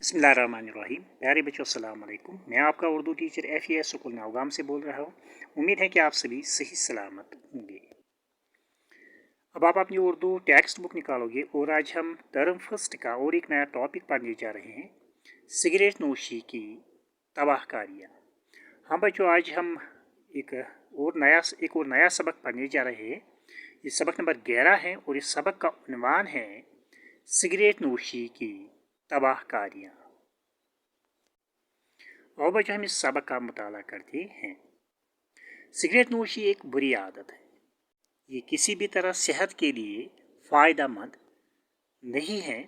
बिस्मिल्लाहिर्रहमानिर्रहीम। प्यारे बच्चों अस्सलाम वालेकुम। मैं आपका Urdu teacher FES school Naugam से बोल रहा हूँ। उम्मीद है कि आप सभी सही सलामत होंगे। अब आप अपनी उर्दू टेक्स्ट बुक निकालोगे और आज हम टर्म फर्स्ट का और एक नया टॉपिक पढ़ने जा रहे हैं, सिगरेट नोशी की तबाहकारियाँ। हाँ बच्चों, आज हम एक और नया सबक पढ़ने जा रहे हैं। ये सबक नंबर 11 है और इस सबक का उन्वान है सिगरेट नोशी की तबाहकारियाँ। और बच्चों, हम इस सबक का मुताला करते हैं। सिगरेट नोशी एक बुरी आदत है। ये किसी भी तरह सेहत के लिए फ़ायदा मंद नहीं है,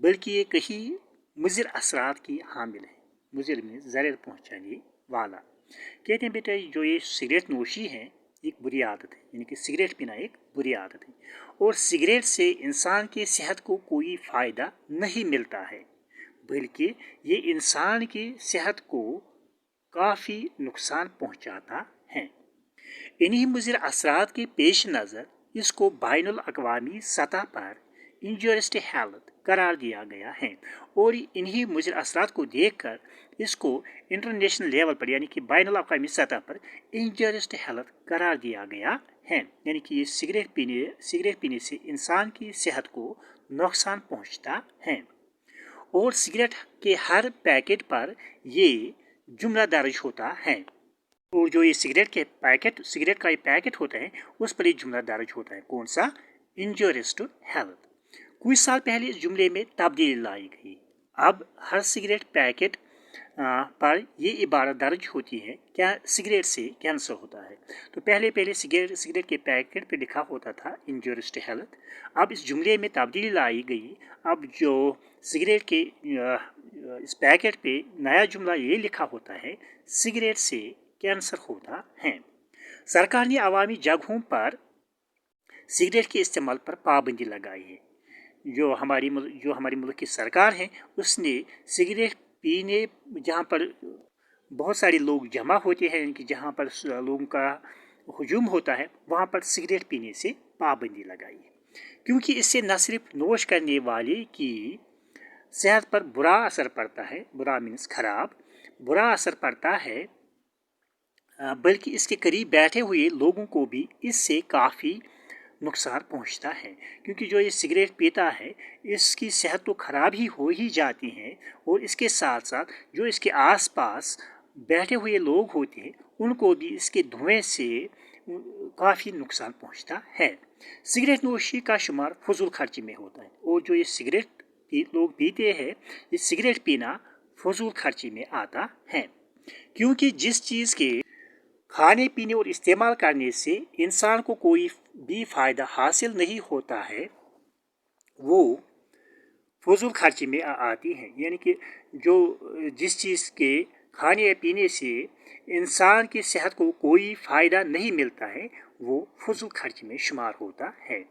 बल्कि ये कई मुज़िर असरात की हामिल है। मुज़िर में ज़रर पहुँचाने वाला। कहते हैं बेटा, जो ये सिगरेट नोशी है एक बुरी आदत है, यानी कि सिगरेट पीना एक बुरी आदत है और सिगरेट से इंसान की सेहत को कोई फ़ायदा नहीं मिलता है, बल्कि ये इंसान की सेहत को काफ़ी नुकसान पहुंचाता है। इन्हीं मुज़िर असरात के पेश नज़र इसको बैनुल अक़वामी सतह पर इंजूरियस टू हेल्थ करार दिया गया है और इन्हीं मुज़िर असरात को देखकर इसको इंटरनेशनल लेवल पर यानी कि बैनुल अक़वामी सतह पर इंजूरियस टू हेल्थ करार दिया गया है। यानी कि ये सिगरेट पीने से इंसान की सेहत को नुकसान पहुंचता है और सिगरेट के हर पैकेट पर ये जुमला दर्ज होता है और जो ये सिगरेट का ये पैकेट होता है उस पर ये जुमला दर्ज होता है। कौन सा? Injurious to health. कुछ साल पहले इस जुमले में तब्दीली लाई गई। अब हर सिगरेट पैकेट पर ये इबारत दर्ज होती है, क्या सिगरेट से कैंसर होता है। तो पहले सिगरेट के पैकेट पे लिखा होता था इंजूरियस टू हेल्थ। अब इस जुमले में तब्दीली लाई गई। अब जो सिगरेट के इस पैकेट पे नया जुमला ये लिखा होता है, सिगरेट से कैंसर होता है। सरकार ने अवामी जगहों पर सिगरेट के इस्तेमाल पर पाबंदी लगाई है। जो हमारी मुल्क की सरकार है उसने सिगरेट पीने जहाँ पर बहुत सारे लोग जमा होते हैं, कि जहाँ पर लोगों का हुजूम होता है, वहाँ पर सिगरेट पीने से पाबंदी लगाई है, क्योंकि इससे न सिर्फ नोश करने वाले की सेहत पर बुरा असर पड़ता है, बुरा मीन्स खराब, बुरा असर पड़ता है, बल्कि इसके करीब बैठे हुए लोगों को भी इससे काफ़ी नुकसान पहुंचता है। क्योंकि जो ये सिगरेट पीता है इसकी सेहत तो ख़राब ही हो ही जाती है और इसके साथ साथ जो इसके आसपास बैठे हुए लोग होते हैं उनको भी इसके धुएं से काफ़ी नुकसान पहुंचता है। सिगरेट नोशी का शुमार फजूल खर्ची में होता है और जो ये सिगरेट लोग पीते हैं, ये सिगरेट पीना फजूल खर्ची में आता है, क्योंकि जिस चीज़ के खाने पीने और इस्तेमाल करने से इंसान को कोई भी फ़ायदा हासिल नहीं होता है, वो फजूल खर्ची में आती है। यानी कि जिस चीज़ के खाने या पीने से इंसान की सेहत को कोई फ़ायदा नहीं मिलता है, वो फजूल खर्ची में शुमार होता है।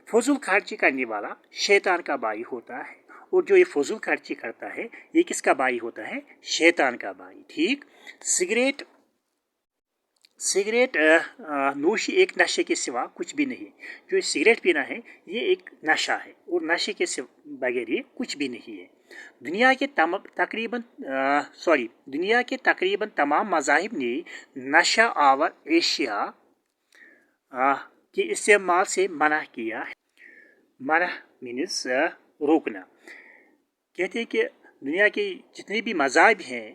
फजूल खर्ची करने वाला शैतान का भाई होता है और जो ये फजूल खर्ची करता है ये किसका भाई होता है? शैतान का भाई। ठीक। सिगरेट नोशी एक नशे के सिवा कुछ भी नहीं। जो सिगरेट पीना है ये एक नशा है और नशे के बगैर ये कुछ भी नहीं है। दुनिया के तकरीबन तमाम मज़ाहिब ने नशा आवर एशिया के इस्तेमाल से मना किया है। मना मीन्स रोकना। कहते हैं कि दुनिया के जितने भी मज़ाहिब हैं,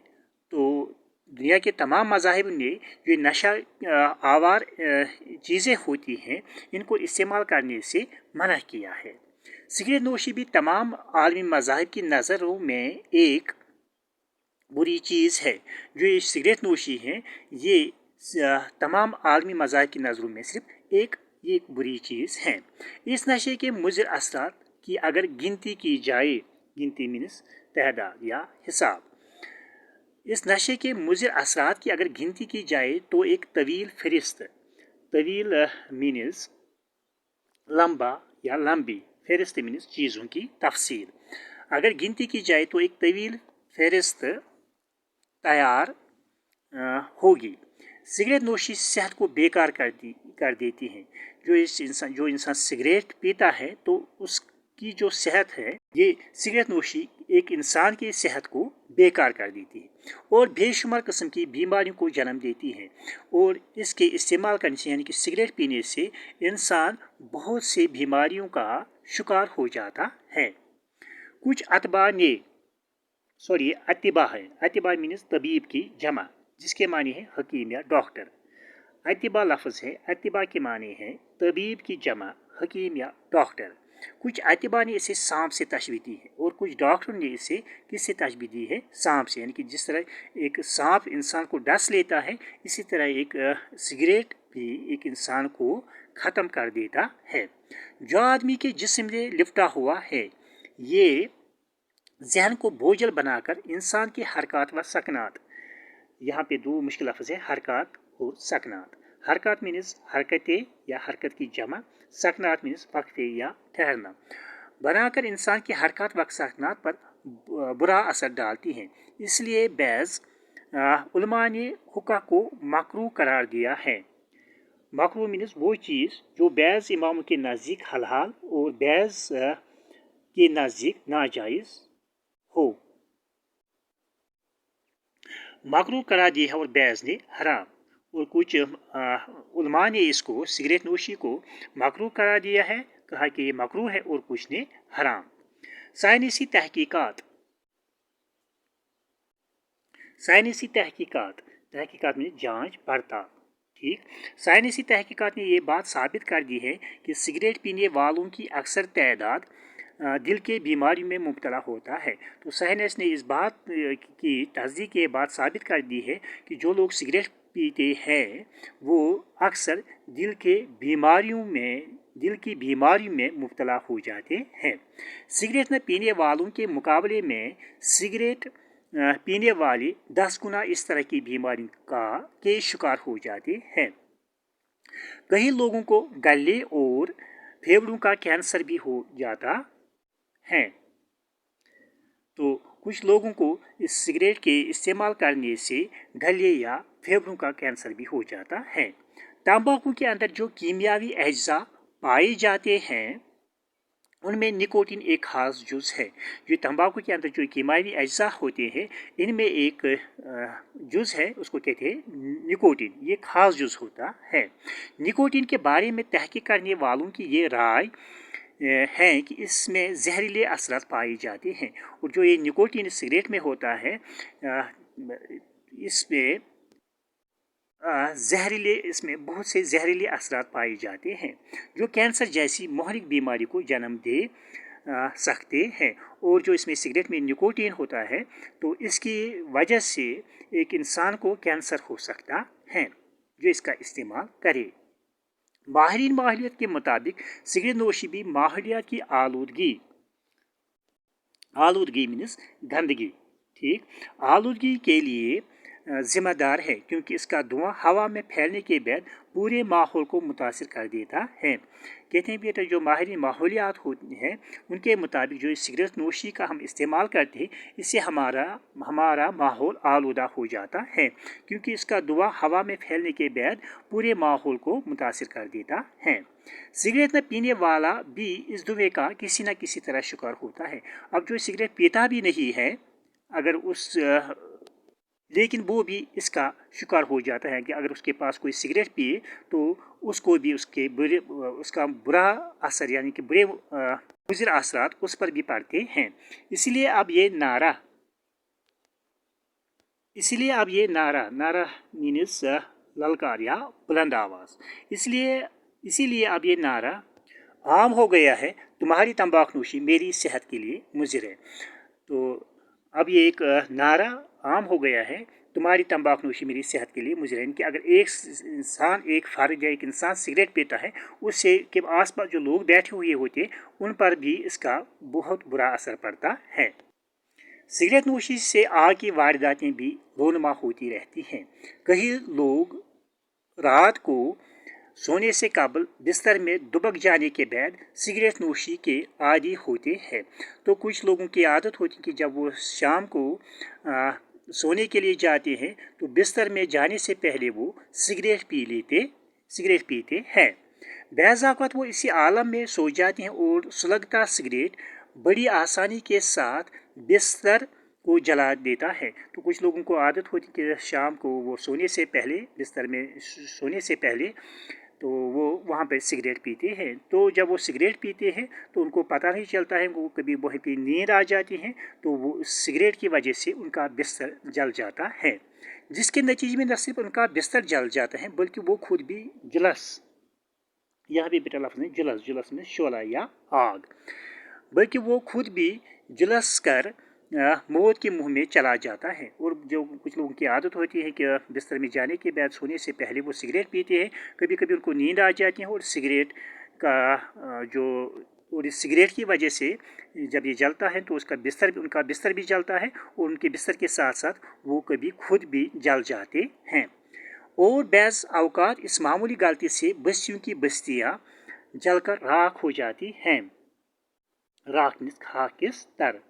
तो दुनिया के तमाम मज़ाहिब ने जो नशा आवार चीज़ें होती हैं इनको इस्तेमाल करने से मना किया है। सिगरेट नोशी भी तमाम आलमी मज़ाहिब की नज़रों में एक बुरी चीज़ है। जो ये सिगरेट नोशी है ये तमाम आलमी मज़ाहिब की नज़रों में सिर्फ एक बुरी चीज़ है। इस नशे के मुज़िर असरात की अगर गिनती की जाए, गिनती मीन्स तहदाद या हिसाब, इस नशे के मुज़िर असरात की अगर गिनती की जाए तो एक तवील मीन्स लंबा या लंबी, फहरिस्त मीन्स चीज़ों की तफसील, अगर गिनती की जाए तो एक तवील फहरिस्त तैयार होगी। सिगरेट नोशी सेहत को बेकार कर देती है। जो इंसान सिगरेट पीता है तो उसकी जो सेहत है ये सिगरेट नोशी एक इंसान की सेहत को बेकार कर देती है और बेशुमार किस्म की बीमारियों को जन्म देती है। और इसके इस्तेमाल करने से यानी कि सिगरेट पीने से इंसान बहुत से बीमारियों का शिकार हो जाता है। कुछ अतिबा है। अतिबा मीन्स तबीब की जमा, जिसके मानी है हकीम या डॉक्टर। अतिबा लफ्ज़ है, अतिबा के माने हैं तबीब की जमा, हकीम या डॉक्टर। कुछ अतिबा ने इसे सांप से तशबीह दी है और कुछ डॉक्टरों ने इसे किससे तशबीह दी है? सांप से। यानी कि जिस तरह एक सांप इंसान को डस लेता है, इसी तरह एक सिगरेट भी एक इंसान को ख़त्म कर देता है। जो आदमी के जिस्म में लिपटा हुआ है, ये जहन को बोझल बनाकर इंसान की हरकत व सकनात, यहाँ पे दो मुश्किल लफ्ज़ है, हरकत और सकनात। हरकत मीन्स हरकतें या हरकत की जमा, सकनात मीन्स वक्फे या ठहरना, बनाकर इंसान की हरकत व सकनात पर बुरा असर डालती हैं। इसलिए बैज़ उलमा ने हुक्का को मकरूह करार दिया है। मकरूह मीन्स वो चीज़ जो बैज़ इमामों के नज़दीक हलाल और बैज़ के नज़दीक नाजायज़ हो। मकरूह करार दिया है और बैज़ ने हराम। और कुछ उलमा ने इसको सिगरेट नोशी को मकरूह करार दिया है, कहा कि ये मकरूह है, और कुछ ने हराम। साइंसी तहकीकात। साइंसी तहकीकात में जांच पड़ताल। ठीक, साइंसी तहकीकात ने ये बात साबित कर दी है कि सिगरेट पीने वालों की अक्सर तादाद दिल के बीमारी में मुब्तला होता है। तो साइंस ने इस बात की तस्दीक ये बात साबित कर दी है कि जो लोग सिगरेट पीते हैं वो अक्सर दिल की बीमारी में मुब्तला हो जाते हैं। सिगरेट न पीने वालों के मुकाबले में सिगरेट पीने वाले 10 गुना इस तरह की बीमारी के शिकार हो जाते हैं। कई लोगों को गले और फेफड़ों का कैंसर भी हो जाता है। तो कुछ लोगों को इस सिगरेट के इस्तेमाल करने से गले या फेफड़ों का कैंसर भी हो जाता है। तंबाकू के अंदर जो कीमियावी अज्जा पाए जाते हैं उनमें निकोटीन एक खास जुज़ है। जो तंबाकू के अंदर जो कीमियावी अज्जा होते हैं, इनमें एक जुज़ है, उसको कहते हैं निकोटीन। ये खास जुज़ होता है। निकोटीन के बारे में तहकीक करने वालों की ये राय है कि इसमें जहरीले असरात पाए जाते हैं। और जो ये निकोटीन सिगरेट में होता है, इसमें बहुत से जहरीले असरात पाए जाते हैं जो कैंसर जैसी महलिक बीमारी को जन्म दे सकते हैं। और जो इसमें सिगरेट में निकोटीन होता है, तो इसकी वजह से एक इंसान को कैंसर हो सकता है जो इसका इस्तेमाल करे। माहिरीन माहौलियात के मुताबिक सिगरेट नोशी भी माहौलियात की आलूदगी मीन्स गंदगी, ठीक, आलूदगी के लिए ज़िम्मेदार है, क्योंकि इसका धुआं हवा में फैलने के बाद पूरे माहौल को मुतासिर कर देता है। कहते हैं बेटा, जो माहिरीन माहौलियात होते हैं उनके मुताबिक जो सिगरेट नोशी का हम इस्तेमाल करते हैं, इससे हमारा माहौल आलूदा हो जाता है, क्योंकि इसका धुआं हवा में फैलने के बाद पूरे माहौल को मुतासिर कर देता है। सिगरेट न पीने वाला भी इस धुएं का किसी न किसी तरह शिकार होता है। अब जो सिगरेट पीता भी नहीं है, लेकिन वो भी इसका शिकार हो जाता है कि अगर उसके पास कोई सिगरेट पिए तो उसको भी उसका बुरा असर यानी कि बुरे मुज़िर असरात उस पर भी पड़ते हैं। इसलिए अब ये नारा मीन्स ललकार या बुलंद आवाज़, इसीलिए अब ये नारा आम हो गया है, तुम्हारी तंबाकूनोशी मेरी सेहत के लिए मुज़िर है। तो अब ये एक नारा आम हो गया है, तुम्हारी तंबाकूनोशी मेरी सेहत के लिए मुज़िर है। कि अगर एक इंसान सिगरेट पीता है, उससे के आसपास जो लोग बैठे हुए होते हैं उन पर भी इसका बहुत बुरा असर पड़ता है। सिगरेट नोशी से आग की वारदातें भी रोनुमा होती रहती हैं। कई लोग रात को सोने से कबल बिस्तर में दुबक जाने के बाद सिगरेट नोशी के आदी होते हैं। तो कुछ लोगों की आदत होती है कि जब वो शाम को सोने के लिए जाते हैं तो बिस्तर में जाने से पहले वो सिगरेट पीते हैं। बैज़ औक़ात वो इसी आलम में सो जाते हैं और सुलगता सिगरेट बड़ी आसानी के साथ बिस्तर को जला देता है। तो कुछ लोगों को आदत होती है कि शाम को वो सोने से पहले, बिस्तर में सोने से पहले, तो वो वहाँ पे सिगरेट पीते हैं। तो जब वो सिगरेट पीते हैं तो उनको पता नहीं चलता है, वो कभी वहीं पे नींद आ जाती है, तो वो सिगरेट की वजह से उनका बिस्तर जल जाता है, जिसके नतीजे में न सिर्फ उनका बिस्तर जल जाता है बल्कि वो खुद भी जुलस, यह भी बेटा लफ्ज़ है जुलस, जुलस में शोला या आग, बल्कि वो खुद भी जुलस कर मौत के मुंह में चला जाता है। और जो कुछ लोगों की आदत होती है कि बिस्तर में जाने के बाद सोने से पहले वो सिगरेट पीते हैं, कभी कभी उनको नींद आ जाती है और सिगरेट का जो, और इस सिगरेट की वजह से जब ये जलता है तो उनका बिस्तर भी जलता है और उनके बिस्तर के साथ साथ वो कभी खुद भी जल जाते हैं। और बैज़ औक़ात इस मामूली गलती से बस्तियों की बस्तियाँ जलकर राख हो जाती हैं। राख मीन्स खाकिस्तर,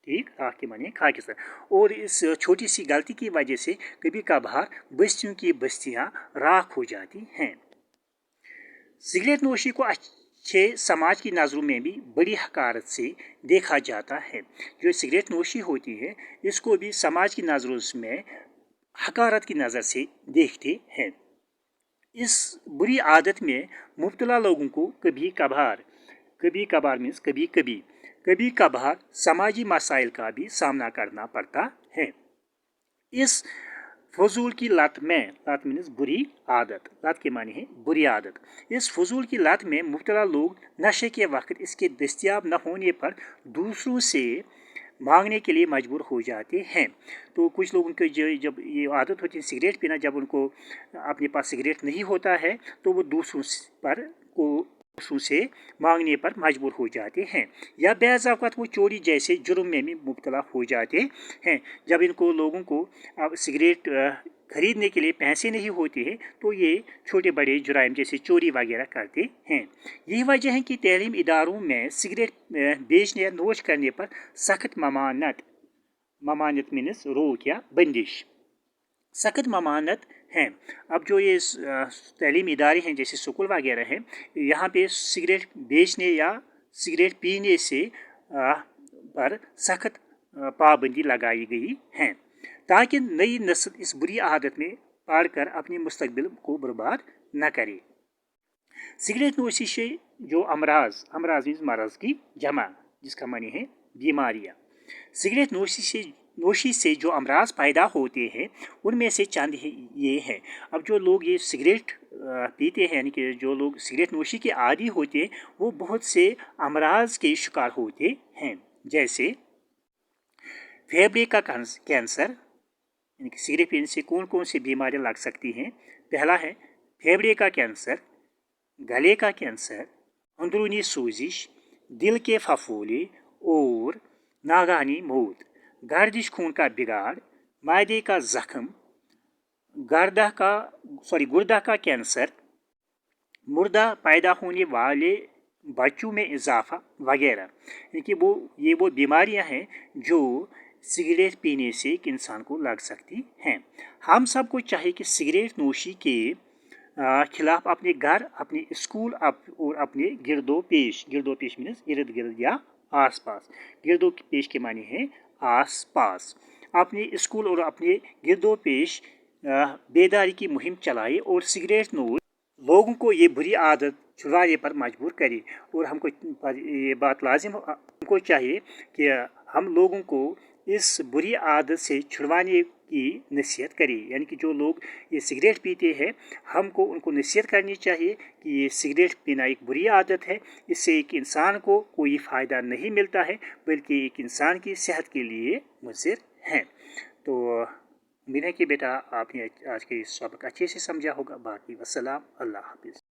ठीक, राख के माने खाकिस्तर। और इस छोटी सी गलती की वजह से कभी कभार बस्तियों की बस्तियाँ राख हो जाती हैं। सिगरेट नोशी को अच्छे समाज की नज़रों में भी बड़ी हकारत से देखा जाता है। जो सिगरेट नोशी होती है इसको भी समाज की नज़रों में हकारत की नज़र से देखते हैं। इस बुरी आदत में मुब्तला लोगों को कभी कभार समाजी मसाइल का भी सामना करना पड़ता है। इस फजूल की लत मीन्स बुरी आदत, लत के माने है बुरी आदत। इस फजूल की लत में मुब्तला लोग नशे के वक्त इसके दस्तयाब न होने पर दूसरों से मांगने के लिए मजबूर हो जाते हैं। तो कुछ लोगों को जब ये आदत होती है सिगरेट पीना, जब उनको अपने पास सिगरेट नहीं होता है तो वो दूसरों से मांगने पर मजबूर हो जाते हैं, या बैज़ औक़ात वो चोरी जैसे जुर्म में भी मुब्तला हो जाते हैं। जब इनको लोगों को अब सिगरेट खरीदने के लिए पैसे नहीं होते हैं तो ये छोटे बड़े जुराइम जैसे चोरी वगैरह करते हैं। यही वजह है कि तालीम इदारों में सिगरेट बेचने या नोश करने पर सख्त ममानत मीन्स रोक या बंदिश, सख्त ममानत हैं। अब जो ये तालीमी इदारे हैं जैसे स्कूल वगैरह हैं, यहाँ पे सिगरेट बेचने या सिगरेट पीने से पर सख्त पाबंदी लगाई गई है ताकि नई नस्ल इस बुरी आदत में पड़कर अपनी मुस्तकबिल को बर्बाद न करे। सिगरेट नोशी से जो अमराज मीन्स मरज़ की जमा, जिसका मानी है बीमारियाँ। सिगरेट नोशी से जो अमराज पैदा होते हैं उनमें से चंद ये हैं। अब जो लोग ये सिगरेट पीते हैं, यानी कि जो लोग सिगरेट नोशी के आदी होते हैं, वो बहुत से अमराज के शिकार होते हैं, जैसे फेफड़े का कैंसर, यानी कि सिगरेट पीने से कौन कौन सी बीमारियां लग सकती हैं। पहला है फेफड़े का कैंसर, गले का कैंसर, अंदरूनी सोजिश, दिल के फफोले और नागानी मौत, गर्दिश खून का बिगाड़, मैदे का जख्म, गुर्दा का कैंसर, मुर्दा पैदा होने वाले बच्चों में इजाफा वगैरह। यानी कि वो बीमारियां हैं जो सिगरेट पीने से एक इंसान को लग सकती हैं। हम सबको चाहिए कि सिगरेट नोशी के खिलाफ अपने घर, अपने स्कूल और अपने गिरदो पेश मीन्स इर्द गिर्द या आस पास, गिरदो पेश के माने हैं आस पास, अपने स्कूल और अपने गिरदो पेश बेदारी की मुहिम चलाए और सिगरेट नोश लोगों को ये बुरी आदत छुड़वाने पर मजबूर करे। और हमको ये बात लाजिम, हमको चाहिए कि हम लोगों को इस बुरी आदत से छुड़वाने की नसीहत करें। यानी कि जो लोग ये सिगरेट पीते हैं, हमको उनको नसीहत करनी चाहिए कि ये सिगरेट पीना एक बुरी आदत है, इससे एक इंसान को कोई फ़ायदा नहीं मिलता है बल्कि एक इंसान की सेहत के लिए मुज़िर है। तो उम्मीद है कि बेटा आपने आज के इस सबक अच्छे से समझा होगा। बाकी वस्सलाम, अल्लाह हाफ़िज़।